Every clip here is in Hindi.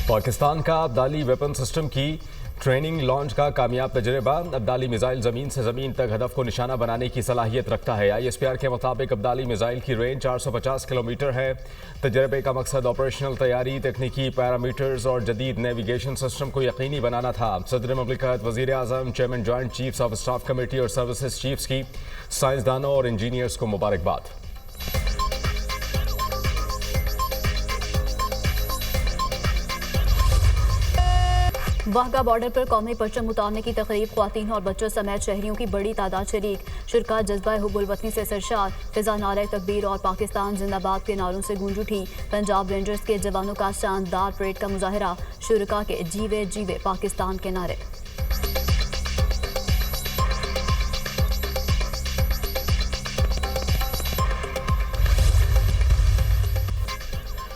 पाकिस्तान का अब्दाली वेपन सिस्टम की ट्रेनिंग लॉन्च का कामयाब तजर्बा। अब्दाली मिसाइल ज़मीन से ज़मीन तक हदफ को निशाना बनाने की सलाहियत रखता है। ISPR के मुताबिक अब्दाली मिसाइल की रेंज 450 किलोमीटर है। तजर्बे का मकसद ऑपरेशनल तैयारी, तकनीकी पैरामीटर्स और जदीद नेविगेशन सिस्टम को यकीनी बनाना था। सदर ममलिकत, वज़ीर आज़म, chairman joint chiefs of staff committee और सर्विसेज चीफ्स की साइंसदानों और इंजीनियर्स को मुबारकबाद। वाहगा बॉर्डर पर कौमी परचम उतारने की तकरीब, ख्वातीन और बच्चों समेत शहरियों की बड़ी तादाद शरीक। शिरकत जज्बा हुब्बुल वतनी से सरशार। फिजा नारे तकबीर और पाकिस्तान जिंदाबाद के नारों से गूंज उठी। पंजाब रेंजर्स के जवानों का शानदार परेड का मुजाहरा। शुरका के जीवे जीवे पाकिस्तान के नारे।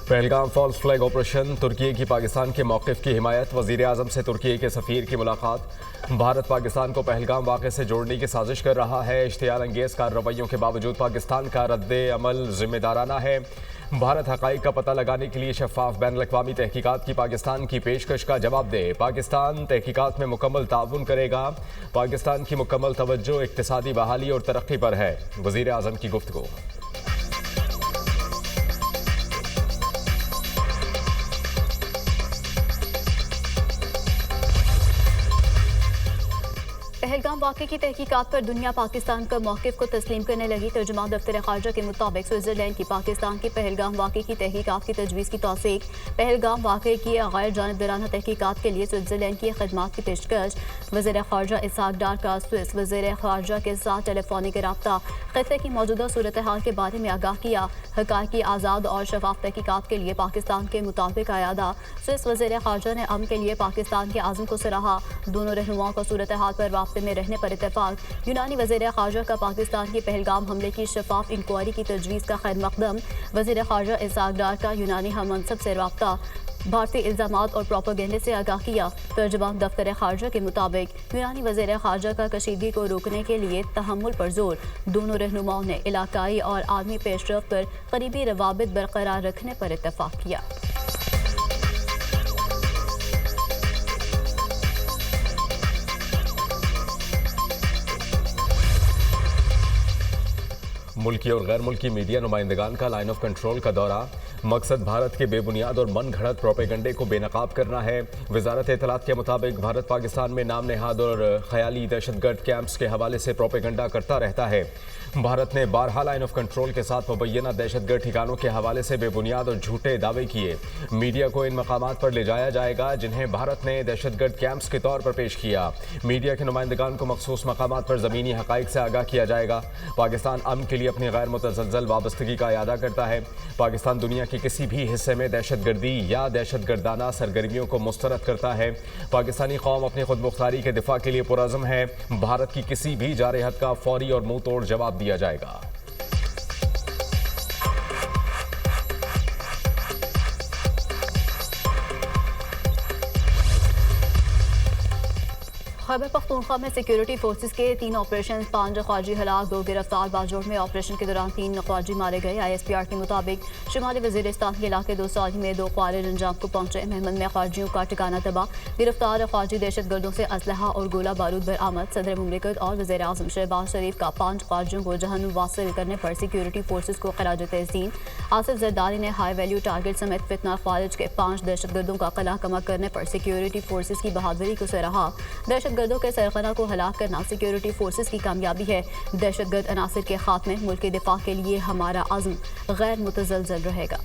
पहलगाम फॉल्स फ्लैग ऑपरेशन, तुर्की की पाकिस्तान के मौक़िफ़ की हिमायत। वज़ीर आज़म से तुर्की के सफ़ीर की मुलाकात। भारत पाकिस्तान को पहलगाम वाक़े से जोड़ने की साजिश कर रहा है। इश्तियाल अंगेज़ कार्रवाइयों के बावजूद पाकिस्तान का रद्द अमल ज़िम्मेदाराना है। भारत हक़ाइक़ का पता लगाने के लिए शफ़ाफ़ बैनुल-अक़वामी तहक़ीक़ात की पाकिस्तान की पेशकश का जवाब दे। पाकिस्तान तहक़ीक़ात में मुकम्मल ताउन करेगा। पाकिस्तान की मुकम्मल तवज्जो इक़्तिसादी बहाली और तरक्की पर है। वज़ीर आज़म की गुफ्तगू। पहलगाम वाक़े की तहकीकात पर दुनिया पाकिस्तान का मौक़िफ़ को तस्लीम करने लगी। तर्जुमान दफ्तर ख़ारजा के मुताबिक स्विट्ज़रलैंड की पाकिस्तान की पहलगाम वाक़े की तहकीकात की तजवीज़ की तौसीक। पहलगाम वाक़े की गैर जानिबदाराना तहकीकात के लिए स्विट्ज़रलैंड की खदमात की पेशकश। वज़ीर ख़ारजा इसहाक़ डार का स्विस वज़ीर ख़ारजा के साथ टेलीफोनिक रब्ता। ख़ित्ते की मौजूदा सूरत हाल के बारे में आगाह किया। हक़ाइक़ की आज़ाद और शफ़ाफ़ तहकीकात के लिए पाकिस्तान के मुताबिक आयादा। स्विस वज़ीर ख़ारजा ने अमन के लिए पाकिस्तान के आज़म को सराहा। दोनों रहनुमाओं का सूरत हाल पर राब्ते में रहने पर इत्तेफाक। यूनानी वज़ीर ख़ारजा का पाकिस्तान के पहलगाम हमले की शफ़ाफ़ इंक्वायरी की तजवीज़ का खैर मक़दम। वज़ीर ख़ारजा इसहाक़ डार का यूनानी हममनसब से रब्ता। भारतीय इल्ज़ामात और प्रोपेगेंडे से आगाह किया। तर्जुमान दफ्तर ख़ारजा के मुताबिक यूनानी वज़ीर ख़ारजा का कशीदगी को रोकने के लिए तहम्मुल पर जोर। दोनों रहनुमाओं ने इलाकाई और आलमी पेशरफ़्त पर करीबी रवाबित बरकरार रखने पर इत्तेफाक किया। मुल्की और गैर मुल्की मीडिया नुमाइंदगान का लाइन ऑफ कंट्रोल का दौरा। मकसद भारत के बेबुनियाद और मन घड़त प्रोपेगंडे को बेनकाब करना है। वजारत इत्तलात के मुताबिक भारत पाकिस्तान में नाम नेहाद और ख्याली दहशतगर्द कैंप्स के हवाले से प्रोपेगंडा करता रहता है। भारत ने बारहा लाइन ऑफ कंट्रोल के साथ मुबैना दहशतगर्द ठिकानों के हवाले से बेबुनियाद और झूठे दावे किए। मीडिया को इन मकामात पर ले जाया जाएगा जिन्हें भारत ने दहशतगर्द कैंप्स के तौर पर पेश किया। मीडिया के नुमाइंदगान को मखसूस मकामात पर ज़मीनी हक़ाइक़ से आगाह किया जाएगा। पाकिस्तान अमन के लिए अपनी गैर मुतज़लज़ल वाबस्तगी का इरादा करता है। पाकिस्तान दुनिया के किसी भी हिस्से में दहशतगर्दी या दहशतगर्दाना सरगर्मियों को मुस्तरद करता है। पाकिस्तानी कौम अपनी खुद मुख्तारी के दिफा के लिए पुरज़्म है। भारत की किसी भी जारहत का फौरी और मुंह तोड़ जवाब दिया जाएगा। खैबर पख्तूनख्वा में सिक्योरिटी फोर्सेस के 3 ऑपरेशन, 5 ख्वाजी हलाक, 2 गिरफ्तार। बाजोड़ में ऑपरेशन के दौरान 3 ख्वाजी मारे गए। ISPR के मुताबिक शुमाली वज़ीरिस्तान के इलाके 2 साल में 2 ख्वारिज अंजाम को पहुंचे। महमद में ख्वाजियों का ठिकाना तबाह। गिरफ्तार ख्वाजी दहशतगर्दों से असलहा और गोला बारूद बरामद। सदर मुमलिकत और वज़ीर आज़म शहबाज शरीफ का 5 ख्वाजियों को जहन्नुम वासिल करने पर सिक्योरिटी फोर्सेस को खराज तहसीन। आसिफ जरदारी ने हाई वैल्यू टारगेट समेत फितना खारिज के 5 दहशतगर्दों का कला कमा करने पर सिक्योरिटी फोर्सेस की बहादुरी को सराहा। दहशतगर्दों के सरगना को हलाक करना सिक्योरिटी फोर्सेस की कामयाबी है। दहशतगर्द अनासिर के खात्मे, मुल्क के दिफा के लिए हमारा अज़्म गैर मुतज़लज़ल रहेगा।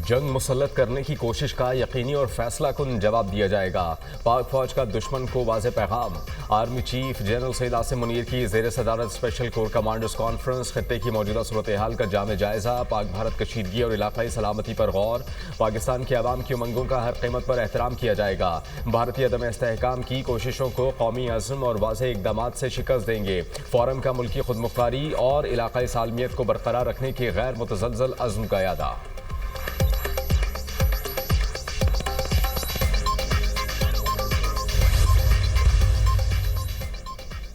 जंग मुसल्लत करने की कोशिश का यकीनी और फैसला कुन जवाब दिया जाएगा। पाक फौज का दुश्मन को वाज़े पैगाम। Army chief general Syed Asim Munir की ज़ेर सदारत स्पेशल कोर कमांडर्स कॉन्फ्रेंस। खत्ते की मौजूदा सूरत हाल का जामे जायज़ा। पाक भारत कशीदगी और इलाकाई सलामती पर गौर। पाकिस्तान के अवाम की उमंगों का हर कीमत पर एहतराम किया जाएगा। भारतीय अदम इस्तेहकाम की कोशिशों को कौमी अज़्म और वाज़े इक़दामात से शिकस्त देंगे। फोरम का मुल्की खुद मुख्तारी और इलाकाई सालमियत को बरकरार रखने की गैर मुतज़लज़ल अज़्म का यादा।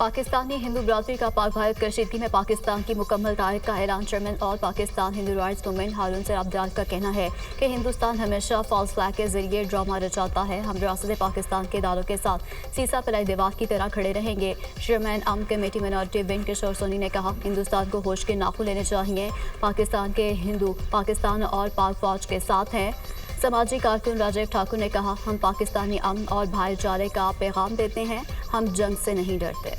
पाकिस्तानी हिंदू बरादरी का पाक भारत कशीदगी में पाकिस्तान की मुकम्मल तारीख का ऐलान। चेयरमैन और पाकिस्तान हिंदू राइट्स मूवमेंट हारून सर अब्दाल का कहना है कि हिंदुस्तान हमेशा फॉल्स फ्लैग के जरिए ड्रामा रचाता है। हम रियासत पाकिस्तान के इदारों के साथ सीसा पलाई दीवार की तरह खड़े रहेंगे। चेयरमैन अम कमेटी मिनॉरिटी विंग किशोर सोनी ने कहा, हिंदुस्तान को होश के नाखून लेने चाहिए। पाकिस्तान के हिंदू पाकिस्तान और पाक फौज के साथ हैं। समाजी कारकुन राजीव ठाकुर ने कहा, हम पाकिस्तानी अमन और भाईचारे का पैगाम देते हैं, हम जंग से नहीं डरते।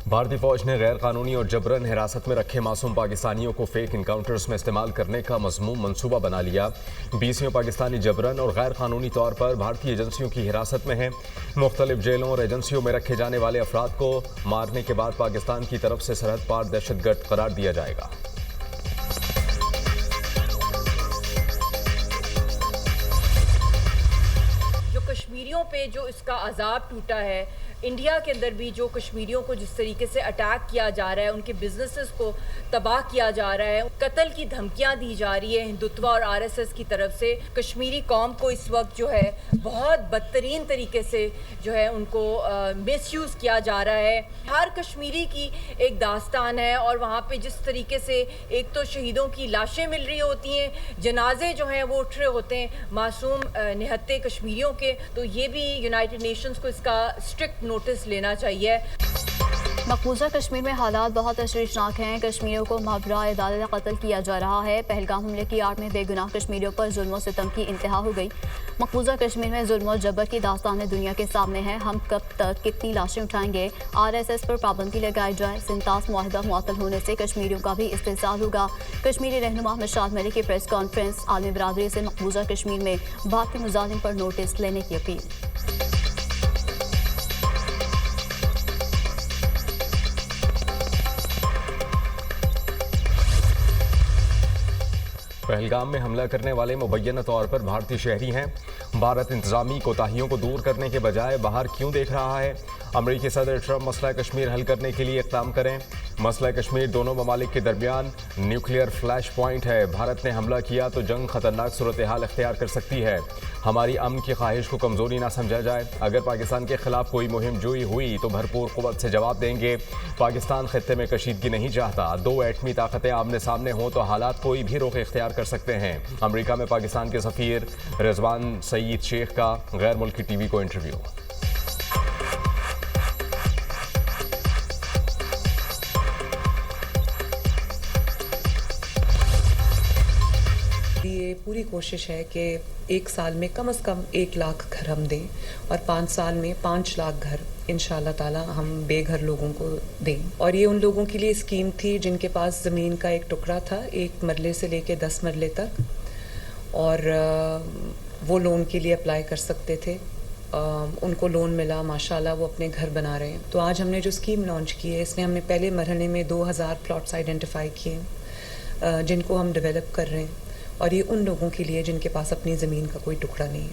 भारतीय फौज ने गैर कानूनी और जबरन हिरासत में रखे मासूम पाकिस्तानियों को फेक इनकाउंटर्स में इस्तेमाल करने का मज़मूम मंसूबा बना लिया। 20 पाकिस्तानी जबरन और गैर कानूनी तौर पर भारतीय एजेंसियों की हिरासत में हैं। मुख्तलिफ जेलों और एजेंसियों में रखे जाने वाले अफराद को मारने के बाद पाकिस्तान की तरफ से सरहद पार दहशतगर्द करार दिया जाएगा। जो कश्मीरियों पे जो इसका अजाब टूटा है, इंडिया के अंदर भी जो कश्मीरियों को जिस तरीके से अटैक किया जा रहा है, उनके बिजनेसेस को तबाह किया जा रहा है, कत्ल की धमकियां दी जा रही है हिंदुत्व और आरएसएस की तरफ से, कश्मीरी कौम को इस वक्त जो है बहुत बदतरीन तरीके से जो है उनको मिसयूज़ किया जा रहा है। हर कश्मीरी की एक दास्तान है और वहाँ पे जिस तरीके से एक तो शहीदों की लाशें मिल रही होती हैं, जनाजे जो हैं वो उठ रहे होते हैं मासूम निहत्ते कश्मीरियों के, तो ये भी यूनाइटेड नेशंस को इसका स्ट्रिक्ट नोटिस लेना चाहिए। मकबूजा कश्मीर में हालात बहुत तशवीशनाक हैं। कश्मीरियों को मावरा अदालत कत्ल किया जा रहा है। पहलगाम हमले की आड़ में बेगुनाह कश्मीरियों पर जुल्म सितम की इंतहा हो गई। मकबूजा कश्मीर में जुल्म और जबर की दास्तानें दुनिया के सामने हैं। हम कब तक कितनी लाशें उठाएंगे? आरएसएस पर पाबंदी लगाई जाए। सिंतास मुआहदा मुअत्तल होने से कश्मीरियों का भी इस्तेहसाल होगा। कश्मीरी रहनुमा मिशाल मलिक की प्रेस कॉन्फ्रेंस। आलमी बरादरी से मकबूजा कश्मीर में भारतीय मुजाहिदीन पर नोटिस लेने की अपील। पहलगाम में हमला करने वाले मुबैना तौर पर भारतीय शहरी हैं। भारत इंतजामी कोताहियों को दूर करने के बजाय बाहर क्यों देख रहा है? अमरीकी सदर ट्रंप मसला कश्मीर हल करने के लिए इक़दाम करें। मसला कश्मीर दोनों ममालिक के दरमियान न्यूक्लियर फ्लैश पॉइंट है। भारत ने हमला किया तो जंग खतरनाक सूरत हाल इख्तियार कर सकती है। हमारी अमन की ख्वाहिश को कमज़ोरी ना समझा जाए। अगर पाकिस्तान के खिलाफ कोई मुहिम जोई हुई तो भरपूर क़ुव्वत से जवाब देंगे। पाकिस्तान खित्ते में कशीदगी नहीं चाहता। दो एटमी ताकतें आमने सामने हों तो हालात कोई भी रुख इख्तियार कर सकते हैं। अमरीका में पाकिस्तान के सफ़ीर रिजवान सईद शेख का गैर मुल्की टीवी को इंटरव्यू। ये पूरी कोशिश है कि एक साल में कम से कम 1 लाख घर हम दें और 5 साल में 5 लाख घर इंशाल्लाह ताला हम बेघर लोगों को दें। और ये उन लोगों के लिए स्कीम थी जिनके पास ज़मीन का एक टुकड़ा था 1 मरले से लेके 10 मरले तक, और वो लोन के लिए अप्लाई कर सकते थे। उनको लोन मिला, माशाल्लाह वो अपने घर बना रहे हैं। तो आज हमने जो स्कीम लॉन्च की है, इसमें हमने पहले मरहले में 2000 प्लॉट्स आइडेंटिफाई किए जिनको हम डेवलप कर रहे हैं, और ये उन लोगों के लिए जिनके पास अपनी ज़मीन का कोई टुकड़ा नहीं है।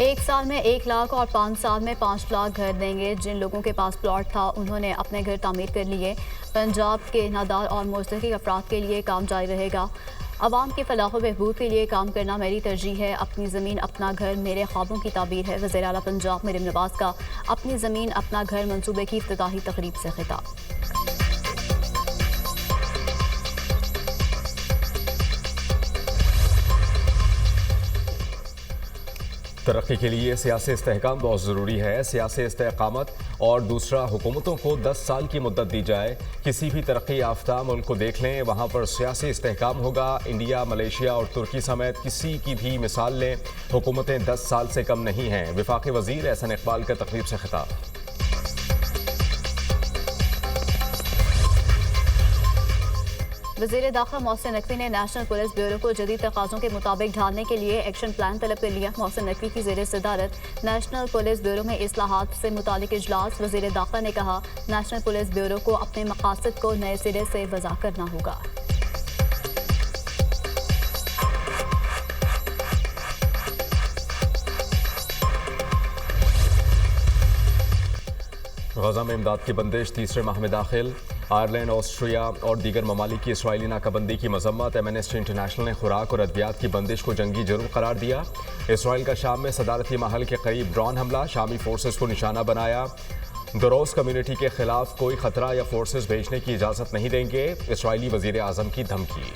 1 साल में 1 लाख और 5 साल में 5 लाख घर देंगे। जिन लोगों के पास प्लॉट था उन्होंने अपने घर तामीर कर लिए। पंजाब के नादार और मुस्तहिक अफराद के लिए काम जारी रहेगा। अवाम की फलाह व बहबूद के लिए काम करना मेरी तरजीह है। अपनी ज़मीन अपना घर मेरे ख्वाबों की ताबीर है। वज़ीर आला पंजाब मरियम नवाज़ का अपनी ज़मीन अपना घर मंसूबे की इफ्तिताही तकरीब से खिताब। तरक्की के लिए सियासी इस्तेहकाम बहुत ज़रूरी है। सियासी इस्तेकामत और दूसरा, हुकूमतों को 10 साल की मुद्दत दी जाए। किसी भी तरक्की याफ्ता मुल्क को देख लें, वहाँ पर सियासी इस्तेहकाम होगा। इंडिया, मलेशिया और तुर्की समेत किसी की भी मिसाल लें, हुकूमतें 10 साल से कम नहीं हैं। वफाकी वज़ीर एहसन इकबाल का तकरीब से खिताब। वज़ीर दाखिला मोहसिन नकवी ने नेशनल पुलिस ब्यूरो को जदीद तकाज़ों के मुताबिक ढालने के लिए एक्शन प्लान तलब कर लिया। मोहसिन नकवी की ज़ेर सदारत नेशनल पुलिस ब्यूरो में इस्लाहात से मुतालिक इजलास। वज़ीर दाखिला ने कहा, नेशनल पुलिस ब्यूरो को अपने मकासद को नए सिरे से वज़ा करना होगा। गजा में इमदाद की बंदिश तीसरे माह में दाखिल। आयरलैंड, ऑस्ट्रिया और दीगर ममालिक की इसराइली नाकाबंदी की मजम्मत। एमनेस्टी इंटरनेशनल ने खुराक और अद्वियात की बंदिश को जंगी जुर्म करार दिया। इसराइल का शाम में सदारती महल के करीब ड्रोन हमला, शामी फोर्सेस को निशाना बनाया। दरोज कम्युनिटी के खिलाफ कोई खतरा या फोर्सेस भेजने की इजाज़त नहीं देंगे, इसराइली वजीर आज़म की धमकी।